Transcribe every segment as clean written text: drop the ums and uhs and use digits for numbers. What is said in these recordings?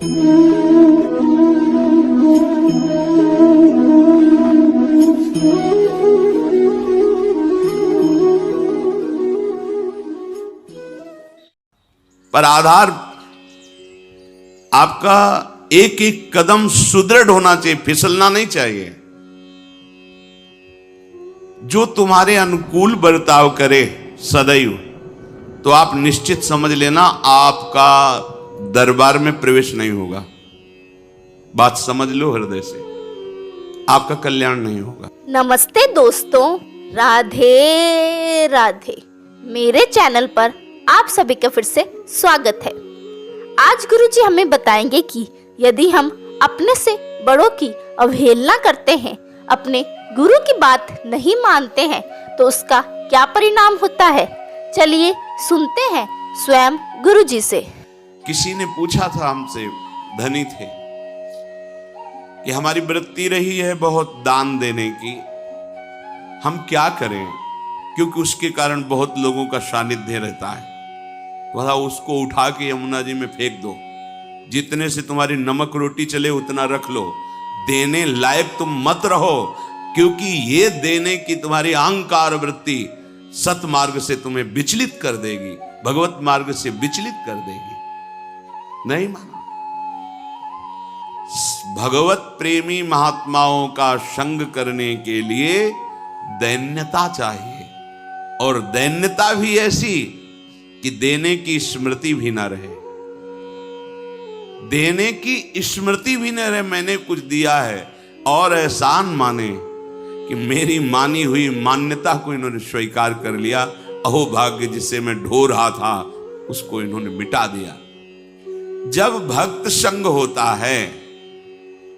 पर आधार आपका एक एक कदम सुदृढ़ होना चाहिए, फिसलना नहीं चाहिए। जो तुम्हारे अनुकूल बर्ताव करे सदैव, तो आप निश्चित समझ लेना आपका दरबार में प्रवेश नहीं होगा। बात समझ लो हृदय से, आपका कल्याण नहीं होगा। नमस्ते दोस्तों, राधे राधे। मेरे चैनल पर आप सभी का फिर से स्वागत है। आज गुरुजी हमें बताएंगे कि यदि हम अपने से बड़ों की अवहेलना करते हैं, अपने गुरु की बात नहीं मानते हैं, तो उसका क्या परिणाम होता है। चलिए सुनते हैं स्वयं गुरुजी से। किसी ने पूछा था हमसे, धनी थे, कि हमारी वृत्ति रही है बहुत दान देने की, हम क्या करें, क्योंकि उसके कारण बहुत लोगों का सानिध्य रहता है। बोला उसको उठा के यमुना जी में फेंक दो, जितने से तुम्हारी नमक रोटी चले उतना रख लो, देने लायक तुम मत रहो, क्योंकि ये देने की तुम्हारी अहंकार वृत्ति सतमार्ग से तुम्हें विचलित कर देगी, भगवत मार्ग से विचलित कर देगी। नहीं माना। भगवत प्रेमी महात्माओं का संग करने के लिए दैन्यता चाहिए, और दैन्यता भी ऐसी कि देने की स्मृति भी ना रहे। देने की स्मृति भी न रहे, मैंने कुछ दिया है, और एहसान माने कि मेरी मानी हुई मान्यता को इन्होंने स्वीकार कर लिया। अहो भाग्य, जिससे मैं ढो रहा था उसको इन्होंने मिटा दिया। जब भक्त संग होता है,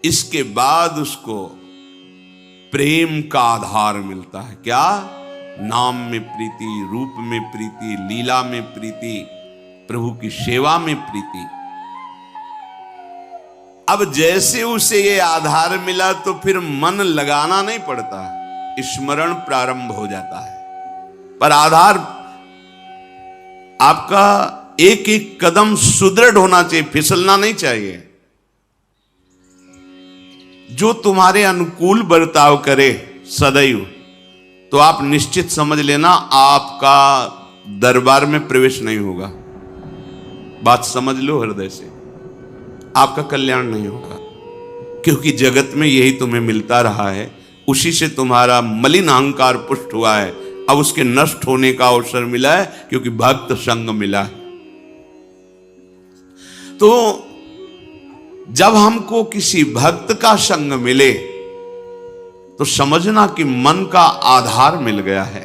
इसके बाद उसको प्रेम का आधार मिलता है। क्या? नाम में प्रीति, रूप में प्रीति, लीला में प्रीति, प्रभु की सेवा में प्रीति। अब जैसे उसे ये आधार मिला, तो फिर मन लगाना नहीं पड़ता, स्मरण प्रारंभ हो जाता है। पर आधार आपका एक एक कदम सुदृढ़ होना चाहिए, फिसलना नहीं चाहिए। जो तुम्हारे अनुकूल बर्ताव करे सदैव, तो आप निश्चित समझ लेना आपका दरबार में प्रवेश नहीं होगा। बात समझ लो हृदय से, आपका कल्याण नहीं होगा, क्योंकि जगत में यही तुम्हें मिलता रहा है, उसी से तुम्हारा मलिन अहंकार पुष्ट हुआ है। अब उसके नष्ट होने का अवसर मिला है, क्योंकि भक्त संग मिला है। तो जब हमको किसी भक्त का संग मिले, तो समझना कि मन का आधार मिल गया है।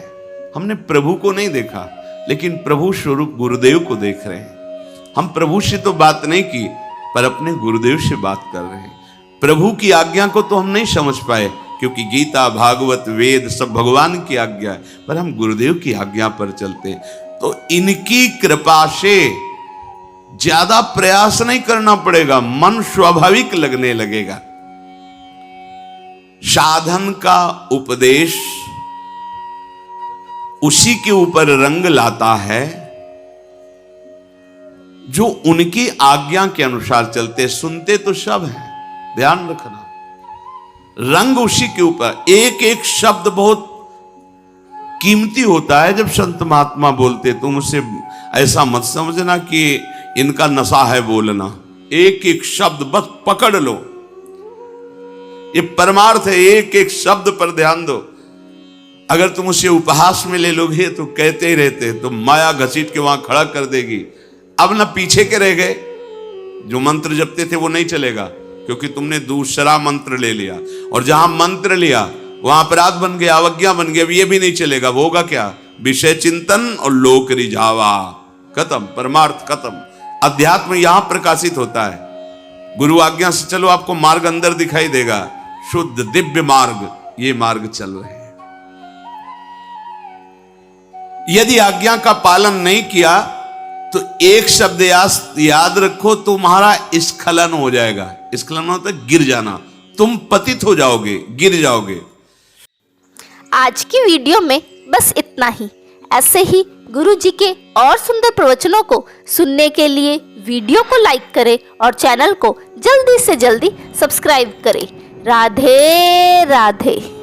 हमने प्रभु को नहीं देखा, लेकिन प्रभु स्वरूप गुरुदेव को देख रहे हैं। हम प्रभु से तो बात नहीं की, पर अपने गुरुदेव से बात कर रहे हैं। प्रभु की आज्ञा को तो हम नहीं समझ पाए, क्योंकि गीता, भागवत, वेद सब भगवान की आज्ञा है, पर हम गुरुदेव की आज्ञा पर चलते हैं। तो इनकी कृपा से ज्यादा प्रयास नहीं करना पड़ेगा, मन स्वाभाविक लगने लगेगा। साधन का उपदेश उसी के ऊपर रंग लाता है जो उनकी आज्ञा के अनुसार चलते। सुनते तो सब हैं, ध्यान रखना, रंग उसी के ऊपर। एक एक शब्द बहुत कीमती होता है। जब संत महात्मा बोलते, तुम उसे ऐसा मत समझना कि इनका नशा है बोलना। एक एक शब्द बस पकड़ लो, ये परमार्थ है। एक एक शब्द पर ध्यान दो। अगर तुम उसे उपहास में ले लोगे तो कहते ही रहते, तो माया घसीट के वहां खड़ा कर देगी। अब ना पीछे के रह गए, जो मंत्र जपते थे वो नहीं चलेगा, क्योंकि तुमने दूसरा मंत्र ले लिया, और जहां मंत्र लिया वहां अपराध बन गया, अवज्ञा बन गया। अब ये भी नहीं चलेगा। वो होगा क्या? विषय चिंतन और लोक रिझावा, खत्म, परमार्थ खत्म। अध्यात्म यहां प्रकाशित होता है। गुरु आज्ञा से चलो, आपको मार्ग अंदर दिखाई देगा, शुद्ध दिव्य मार्ग, ये मार्ग चल रहे हैं। यदि आज्ञा का पालन नहीं किया तो एक शब्द याद रखो, तुम्हारा स्खलन हो जाएगा। स्खलन होता है गिर जाना, तुम पतित हो जाओगे, गिर जाओगे। आज की वीडियो में बस इतना ही। ऐसे ही गुरुजी के और सुंदर प्रवचनों को सुनने के लिए वीडियो को लाइक करें और चैनल को जल्दी से जल्दी सब्सक्राइब करें। राधे राधे।